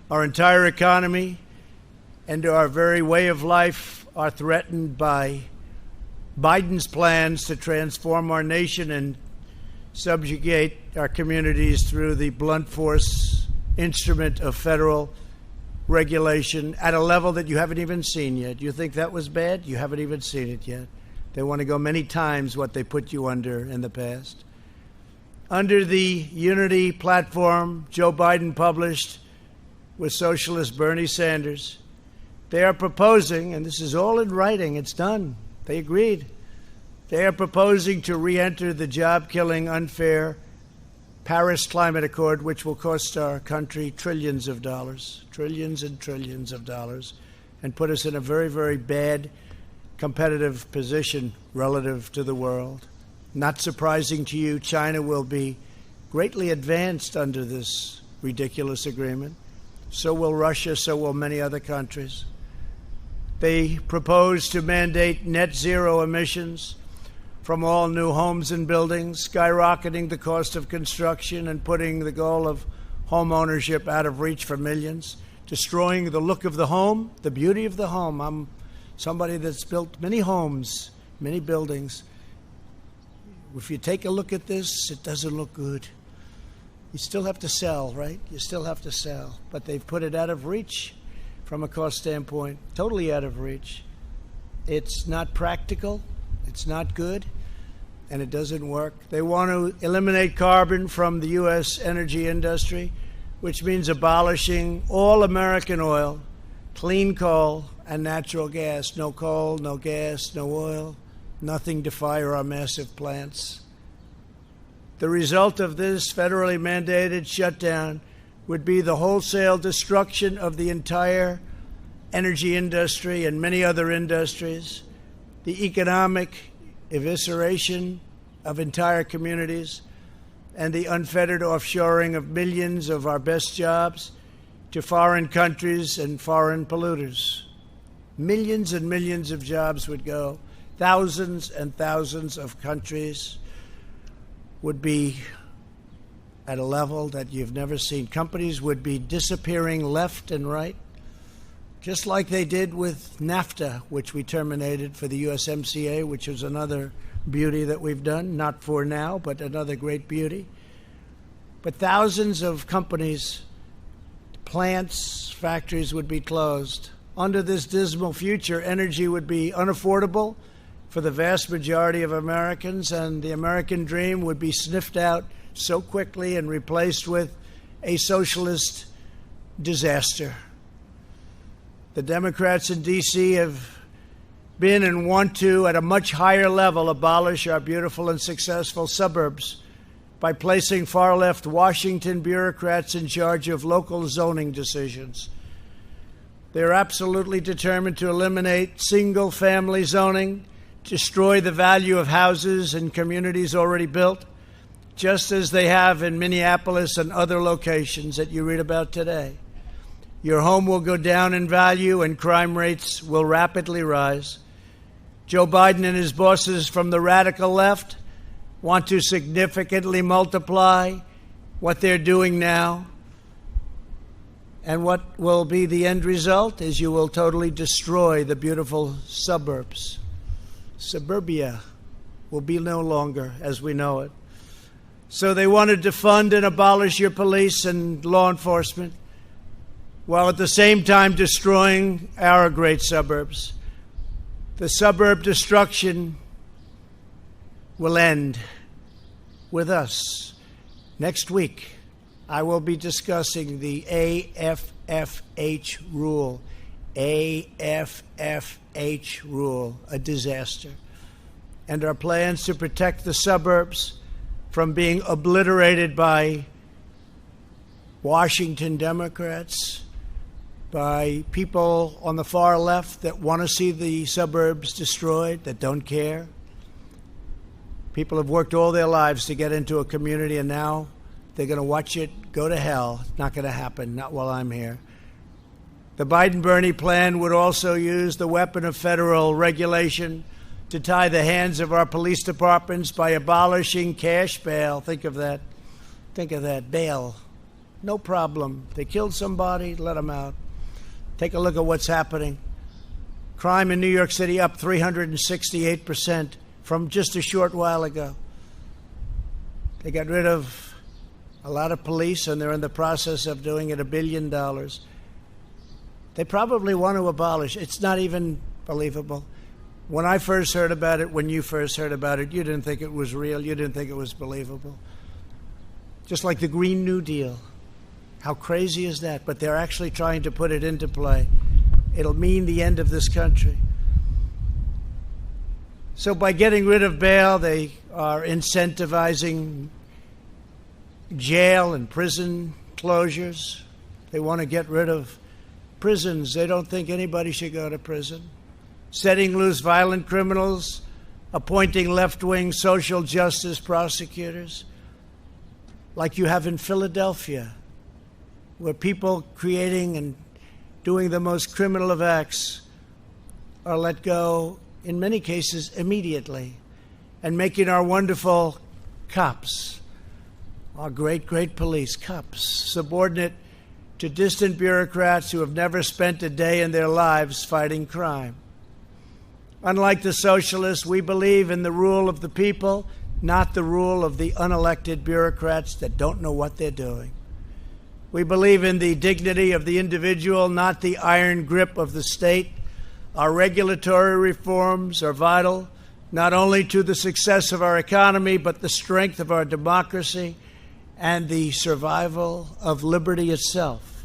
Our entire economy and our very way of life are threatened by Biden's plans to transform our nation and subjugate our communities through the blunt force instrument of federal regulation at a level that you haven't even seen yet. You think that was bad? You haven't even seen it yet. They want to go many times what they put you under in the past. Under the unity platform Joe Biden published with socialist Bernie Sanders, they are proposing, and this is all in writing, it's done, they agreed, they are proposing to re-enter the job-killing, unfair Paris Climate Accord, which will cost our country trillions of dollars, trillions and trillions of dollars, and put us in a very, very bad competitive position relative to the world. Not surprising to you, China will be greatly advanced under this ridiculous agreement. So will Russia, so will many other countries. They propose to mandate net zero emissions from all new homes and buildings, skyrocketing the cost of construction and putting the goal of home ownership out of reach for millions, destroying the look of the home, the beauty of the home. I'm somebody that's built many homes, many buildings. If you take a look at this, it doesn't look good. You still have to sell, right? You still have to sell. But they've put it out of reach from a cost standpoint, totally out of reach. It's not practical. It's not good. And it doesn't work. They want to eliminate carbon from the U.S. energy industry, which means abolishing all American oil, clean coal, and natural gas. No coal, no gas, no oil, nothing to fire our massive plants. The result of this federally mandated shutdown would be the wholesale destruction of the entire energy industry and many other industries, the economic evisceration of entire communities, and the unfettered offshoring of millions of our best jobs to foreign countries and foreign polluters. Millions and millions of jobs would go. Thousands and thousands of countries would be at a level that you've never seen. Companies would be disappearing left and right, just like they did with NAFTA, which we terminated for the USMCA, which is another beauty that we've done, not for now, but another great beauty. But thousands of companies, plants, factories would be closed. Under this dismal future, energy would be unaffordable for the vast majority of Americans, and the American dream would be sniffed out so quickly and replaced with a socialist disaster. The Democrats in D.C. have been and want to, at a much higher level, abolish our beautiful and successful suburbs by placing far-left Washington bureaucrats in charge of local zoning decisions. They're absolutely determined to eliminate single-family zoning, destroy the value of houses and communities already built, just as they have in Minneapolis and other locations that you read about today. Your home will go down in value and crime rates will rapidly rise. Joe Biden and his bosses from the radical left want to significantly multiply what they're doing now. And what will be the end result is you will totally destroy the beautiful suburbs. Suburbia will be no longer as we know it. So they wanted to defund and abolish your police and law enforcement, while at the same time destroying our great suburbs. The suburb destruction will end with us. Next week, I will be discussing the AFFH rule. AFFH rule, a disaster. And our plans to protect the suburbs from being obliterated by Washington Democrats, by people on the far left that want to see the suburbs destroyed, that don't care. People have worked all their lives to get into a community, and now they're going to watch it go to hell. It's not going to happen, not while I'm here. The Biden-Bernie plan would also use the weapon of federal regulation to tie the hands of our police departments by abolishing cash bail. Think of that. Think of that. Bail. no problem. They killed somebody, let them out. Take a look at what's happening. Crime in New York City up 368% from just a short while ago. They got rid of a lot of police, and they're in the process of doing it $1 billion. They probably want to abolish. It's not even believable. When I first heard about it, when you first heard about it, you didn't think it was real. You didn't think it was believable. Just like the Green New Deal. How crazy is that? But they're actually trying to put it into play. It'll mean the end of this country. So by getting rid of bail, they are incentivizing jail and prison closures. They want to get rid of prisons. They don't think anybody should go to prison. Setting loose violent criminals, appointing left-wing social justice prosecutors, like you have in Philadelphia, where people creating and doing the most criminal of acts are let go, in many cases, immediately, and making our wonderful cops, our great, great police, cops, subordinate to distant bureaucrats who have never spent a day in their lives fighting crime. Unlike the socialists, we believe in the rule of the people, not the rule of the unelected bureaucrats that don't know what they're doing. We believe in the dignity of the individual, not the iron grip of the state. Our regulatory reforms are vital, not only to the success of our economy, but the strength of our democracy and the survival of liberty itself.